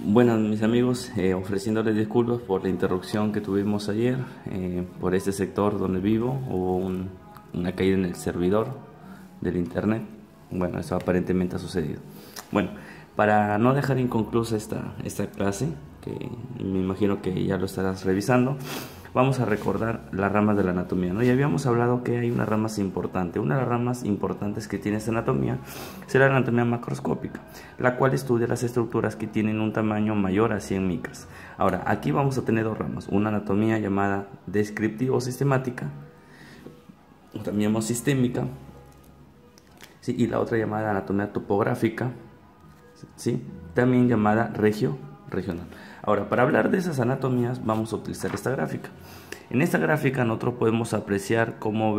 Bueno, mis amigos, ofreciéndoles disculpas por la interrupción que tuvimos ayer. Por este sector donde vivo hubo una caída en el servidor del internet. Bueno, eso aparentemente ha sucedido. Bueno, para no dejar inconclusa esta clase, que me imagino que ya lo estarás revisando, vamos a recordar las ramas de la anatomía, ¿no? Ya habíamos hablado que hay una rama importante. Una de las ramas importantes que tiene esta anatomía será la anatomía macroscópica, la cual estudia las estructuras que tienen un tamaño mayor a 100 micras. Ahora, aquí vamos a tener dos ramas: una anatomía llamada descriptiva o sistemática, o también llamada sistémica, ¿sí? Y la otra llamada anatomía topográfica, ¿sí? También llamada regional. Ahora, para hablar de esas anatomías vamos a utilizar esta gráfica. En esta gráfica nosotros podemos apreciar como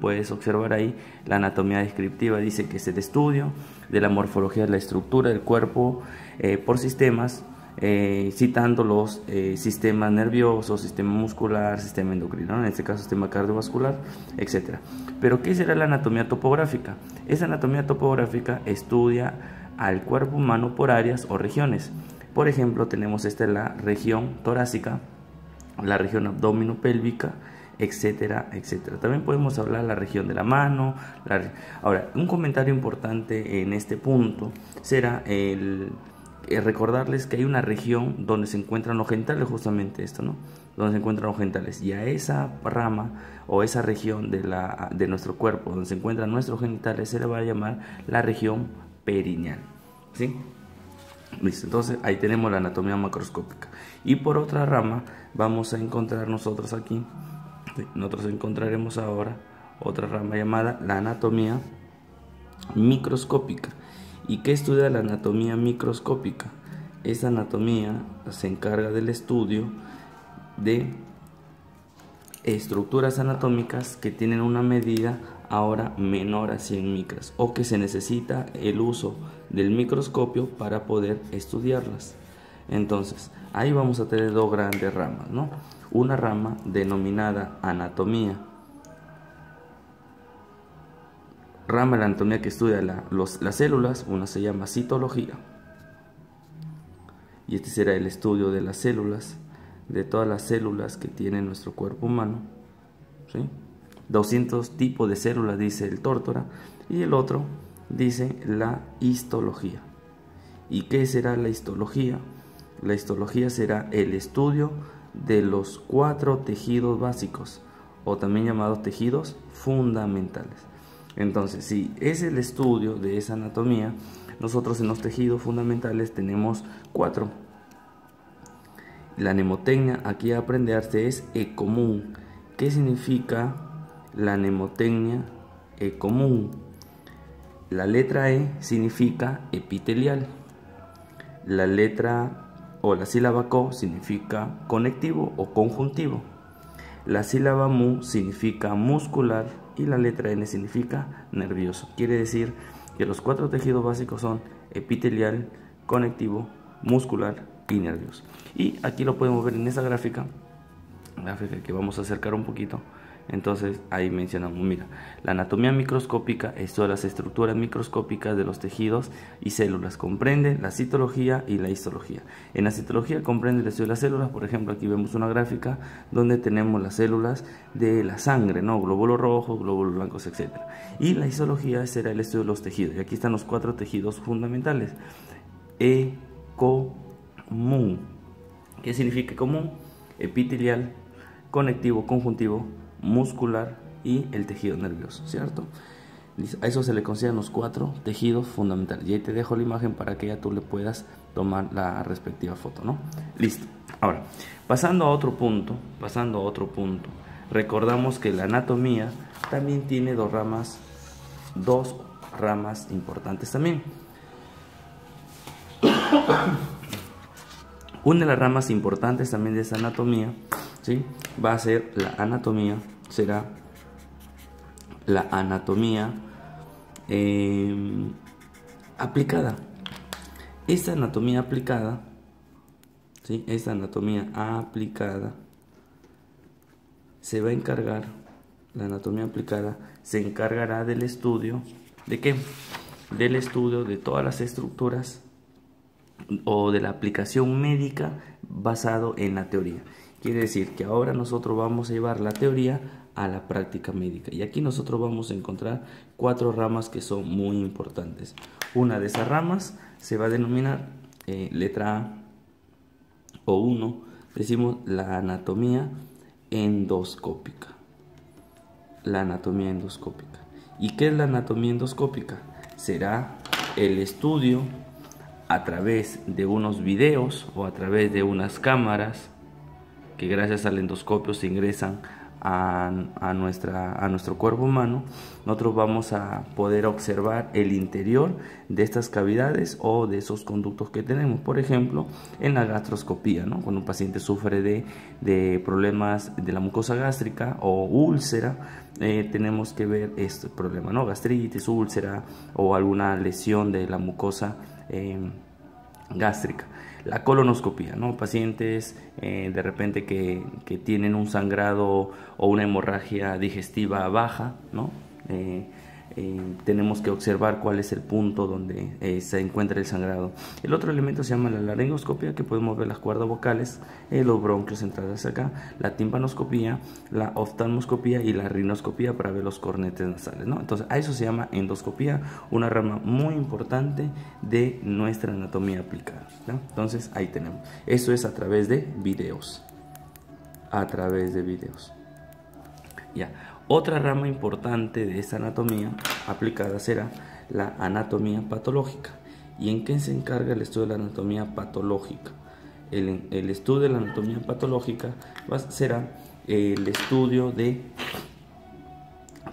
puedes observar ahí, la anatomía descriptiva. Dice que es el estudio de la morfología de la estructura del cuerpo por sistemas, citando los sistemas nerviosos, sistema muscular, sistema endocrino, en este caso sistema cardiovascular, etc. Pero ¿qué será la anatomía topográfica? Esa anatomía topográfica estudia al cuerpo humano por áreas o regiones. Por ejemplo, tenemos la región torácica, la región abdominopélvica, etcétera, etcétera. También podemos hablar de la región de la mano. Ahora, un comentario importante en este punto será el recordarles que hay una región donde se encuentran los genitales, justamente esto, ¿no? Donde se encuentran los genitales, y a esa rama o esa región de nuestro cuerpo donde se encuentran nuestros genitales se le va a llamar la región perineal, ¿sí? Listo, entonces ahí tenemos la anatomía macroscópica. Y por otra rama vamos a encontrar nosotros aquí, nosotros encontraremos ahora otra rama llamada la anatomía microscópica. ¿Y qué estudia la anatomía microscópica? Esta anatomía se encarga del estudio de estructuras anatómicas que tienen una medida ahora menor a 100 micras, o que se necesita el uso del microscopio para poder estudiarlas. Entonces, ahí vamos a tener dos grandes ramas, ¿no? Una rama denominada anatomía, rama de la anatomía que estudia las células. Una se llama citología, y este será el estudio de las células, de todas las células que tiene nuestro cuerpo humano, ¿sí? 200 tipos de células, dice el Tórtora. Y el otro dice la histología. ¿Y qué será la histología? La histología será el estudio de los 4 tejidos básicos, o también llamados tejidos fundamentales. Entonces, si es el estudio de esa anatomía, nosotros en los tejidos fundamentales tenemos 4. La mnemotecnia aquí a aprenderse es E común. ¿Qué significa la mnemotecnia E común? La letra E significa epitelial. La letra o la sílaba co significa conectivo o conjuntivo. La sílaba mu significa muscular y la letra N significa nervioso. Quiere decir que los 4 tejidos básicos son epitelial, conectivo, muscular y nervioso. Y aquí lo podemos ver en esta gráfica que vamos a acercar un poquito. Entonces ahí mencionamos, mira, la anatomía microscópica estudia las estructuras microscópicas de los tejidos y células, comprende la citología y la histología. En la citología comprende el estudio de las células. Por ejemplo, aquí vemos una gráfica donde tenemos las células de la sangre, ¿no? Glóbulos rojos, glóbulos blancos, etc. Y la histología será el estudio de los tejidos, y aquí están los 4 tejidos fundamentales. Común. ¿Qué significa común? Epitelial, conectivo, conjuntivo, muscular y el tejido nervioso, ¿cierto? A eso se le consideran los 4 tejidos fundamentales. Y ahí te dejo la imagen para que ya tú le puedas tomar la respectiva foto, ¿no? Listo. Ahora, pasando a otro punto, recordamos que la anatomía también tiene dos ramas importantes también. Una de las ramas importantes también de esta anatomía, ¿sí?, va a ser será la anatomía aplicada. Esta anatomía aplicada, ¿sí?, se va a encargar, la anatomía aplicada se encargará del estudio, ¿de qué? Del estudio de todas las estructuras o de la aplicación médica basado en la teoría. Quiere decir que ahora nosotros vamos a llevar la teoría a la práctica médica, y aquí nosotros vamos a encontrar 4 ramas que son muy importantes. Una de esas ramas se va a denominar letra A o 1, decimos la anatomía endoscópica. La anatomía endoscópica. ¿Y qué es la anatomía endoscópica? Será el estudio a través de unos videos o a través de unas cámaras que gracias al endoscopio se ingresan a nuestro cuerpo humano. Nosotros vamos a poder observar el interior de estas cavidades o de esos conductos que tenemos. Por ejemplo, en la gastroscopía, ¿no? Cuando un paciente sufre de problemas de la mucosa gástrica o úlcera, tenemos que ver este problema, ¿no? Gastritis, úlcera o alguna lesión de la mucosa gástrica. La colonoscopía, ¿no? Pacientes de repente que tienen un sangrado o una hemorragia digestiva baja, ¿no? Tenemos que observar cuál es el punto donde se encuentra el sangrado. El otro elemento se llama la laringoscopia, que podemos ver las cuerdas vocales, los bronquios centrales acá, la timpanoscopía, la oftalmoscopía y la rinoscopía para ver los cornetes nasales, ¿no? Entonces a eso se llama endoscopía, una rama muy importante de nuestra anatomía aplicada, ¿no? Entonces ahí tenemos, eso es a través de videos, ya. Otra rama importante de esta anatomía aplicada será la anatomía patológica. ¿Y en qué se encarga el estudio de la anatomía patológica? El estudio de la anatomía patológica será el estudio de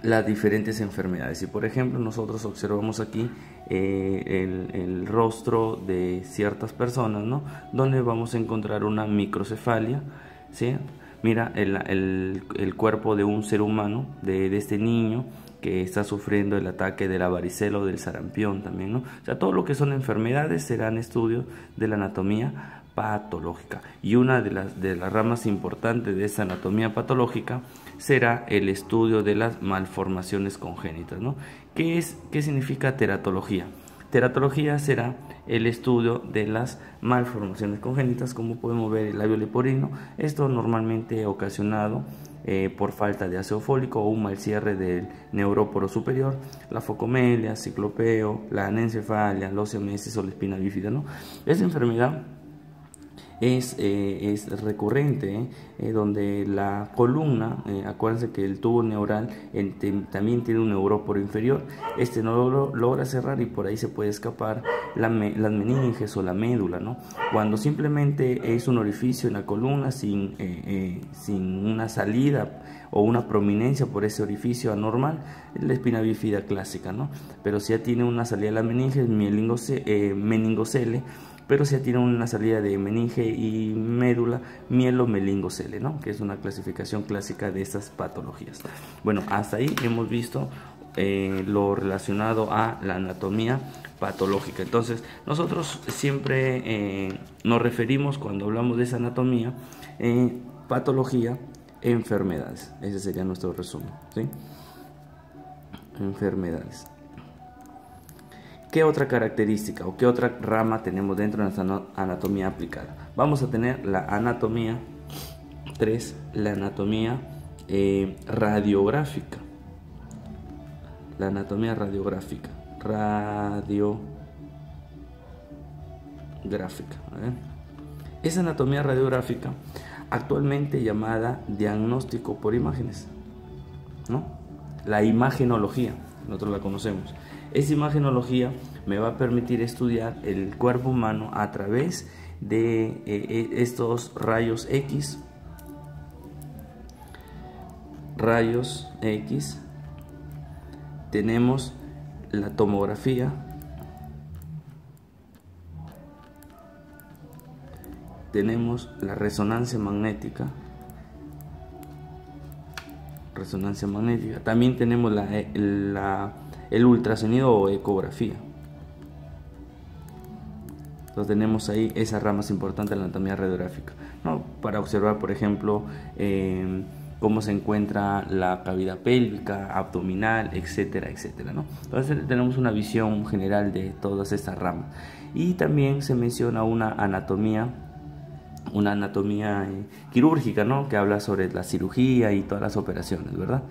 las diferentes enfermedades. Y por ejemplo, nosotros observamos aquí el rostro de ciertas personas, ¿no? Donde vamos a encontrar una microcefalia, ¿sí? Mira el cuerpo de un ser humano, de este niño que está sufriendo el ataque de la varicela o del sarampión también, ¿no? O sea, todo lo que son enfermedades serán estudios de la anatomía patológica. Y una de las ramas importantes de esa anatomía patológica será el estudio de las malformaciones congénitas, ¿no? ¿Qué significa teratología? Teratología será el estudio de las malformaciones congénitas, como podemos ver el labio leporino. Esto normalmente ocasionado por falta de ácido fólico o un mal cierre del neuróporo superior, la focomelia, ciclopeo, la anencefalia, la osteomesis o la espina bífida, ¿no? Esta enfermedad es recurrente, donde la columna, acuérdense que el tubo neural también tiene un neuróporo inferior, este no logra cerrar y por ahí se puede escapar las meninges o la médula, ¿no? Cuando simplemente es un orificio en la columna sin una salida o una prominencia por ese orificio anormal, es la espina bífida clásica, ¿no? Pero si ya tiene una salida de la meninge, meningocele, pero si ya tiene una salida de meninge y médula, mielomeningocele, ¿no? Que es una clasificación clásica de estas patologías. Bueno, hasta ahí hemos visto lo relacionado a la anatomía patológica. Entonces, nosotros siempre nos referimos, cuando hablamos de esa anatomía, patología, enfermedades. Ese sería nuestro resumen, ¿sí? Enfermedades. ¿Qué otra característica o qué otra rama tenemos dentro de nuestra anatomía aplicada? Vamos a tener la anatomía 3, la anatomía radiográfica. La anatomía radiográfica. Esa anatomía radiográfica, actualmente llamada diagnóstico por imágenes, ¿no? La imagenología, nosotros la conocemos. Esa imagenología me va a permitir estudiar el cuerpo humano a través de estos rayos X. Rayos X. Tenemos la tomografía. Tenemos la resonancia magnética. También tenemos el ultrasonido o ecografía. Entonces tenemos ahí esas ramas importantes de la anatomía radiográfica, ¿no? Para observar, por ejemplo, cómo se encuentra la cavidad pélvica, abdominal, etcétera, etcétera, ¿no? Entonces tenemos una visión general de todas estas ramas. Y también se menciona una anatomía quirúrgica, ¿no? Que habla sobre la cirugía y todas las operaciones, ¿verdad?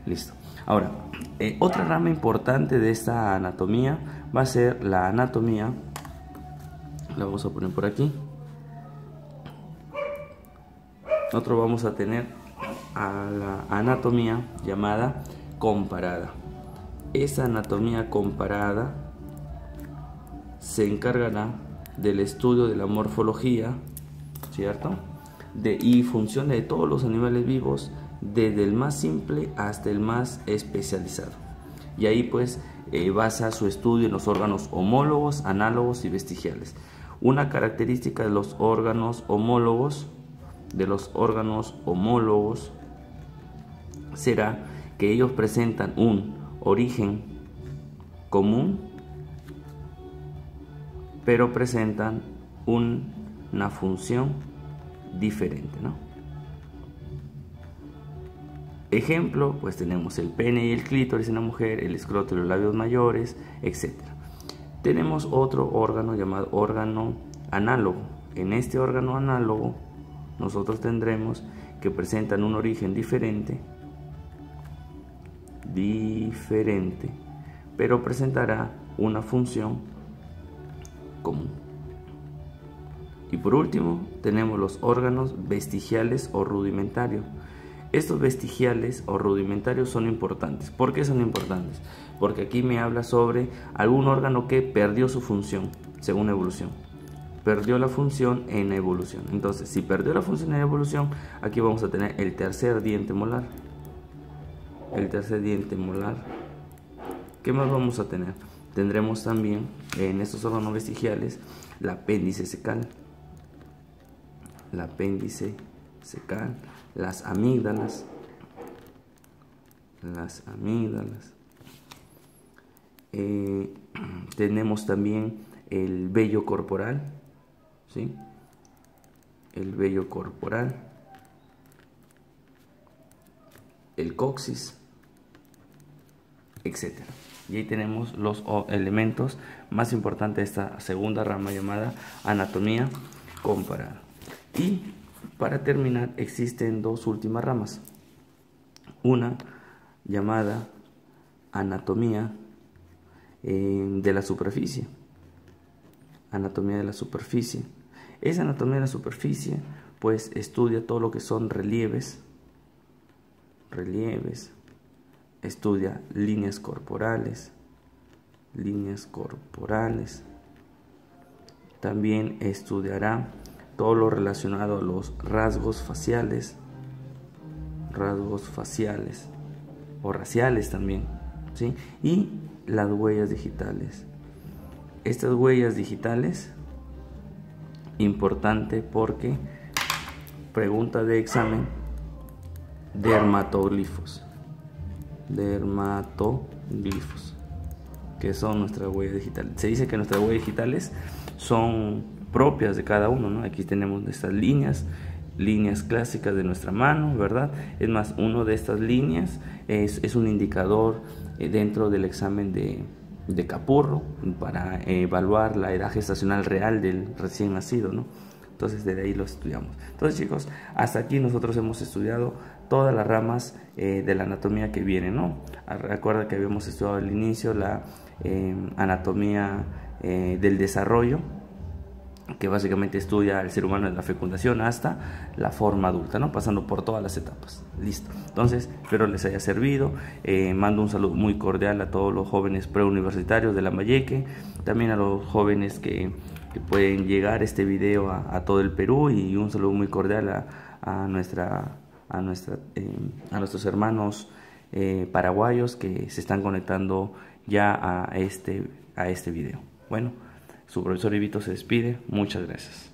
Listo. Ahora, otra rama importante de esta anatomía va a ser la anatomía. La vamos a poner por aquí. Nosotros vamos a tener a la anatomía llamada comparada. Esa anatomía comparada se encargará del estudio de la morfología, ¿cierto? Y función de todos los animales vivos, desde el más simple hasta el más especializado. Y ahí pues basa su estudio en los órganos homólogos, análogos y vestigiales. Una característica de los órganos homólogos será que ellos presentan un origen común, pero presentan una función diferente, ¿no? Ejemplo, pues tenemos el pene y el clítoris en la mujer, el escroto y los labios mayores, etc. Tenemos otro órgano llamado órgano análogo. En este órgano análogo nosotros tendremos que presentan un origen diferente, pero presentará una función común. Y por último tenemos los órganos vestigiales o rudimentarios. Estos vestigiales o rudimentarios son importantes. ¿Por qué son importantes? Porque aquí me habla sobre algún órgano que perdió su función según evolución. Perdió la función en evolución. Entonces, si perdió la función en evolución, aquí vamos a tener el tercer diente molar. El tercer diente molar. ¿Qué más vamos a tener? Tendremos también en estos órganos vestigiales el apéndice secal. El apéndice secal, las amígdalas. Tenemos también el vello corporal, ¿sí? El vello corporal, el coxis, etc. Y ahí tenemos los elementos más importantes de esta segunda rama llamada anatomía comparada. Y para terminar existen dos últimas ramas. Una llamada anatomía de la superficie. Anatomía de la superficie. Esa anatomía de la superficie pues estudia todo lo que son relieves, estudia líneas corporales, también estudiará todo lo relacionado a los rasgos faciales o raciales también, ¿sí? Y las huellas digitales. Estas huellas digitales, importante porque pregunta de examen, dermatoglifos, que son nuestras huellas digitales. Se dice que nuestras huellas digitales son propias de cada uno, ¿no? Aquí tenemos estas líneas clásicas de nuestra mano, ¿verdad? Es más, una de estas líneas es un indicador dentro del examen de Capurro para evaluar la edad gestacional real del recién nacido, ¿no? Entonces desde ahí lo estudiamos. Entonces, chicos, hasta aquí nosotros hemos estudiado todas las ramas de la anatomía que vienen, ¿no? Recuerda que habíamos estudiado al inicio la anatomía del desarrollo, que básicamente estudia al ser humano desde la fecundación hasta la forma adulta, ¿no? Pasando por todas las etapas. Listo. Entonces, espero les haya servido. Mando un saludo muy cordial a todos los jóvenes preuniversitarios de Lambayeque, también a los jóvenes que pueden llegar este video a todo el Perú, y un saludo muy cordial a nuestros hermanos paraguayos que se están conectando ya a este video. Bueno, su profesor Ivito se despide. Muchas gracias.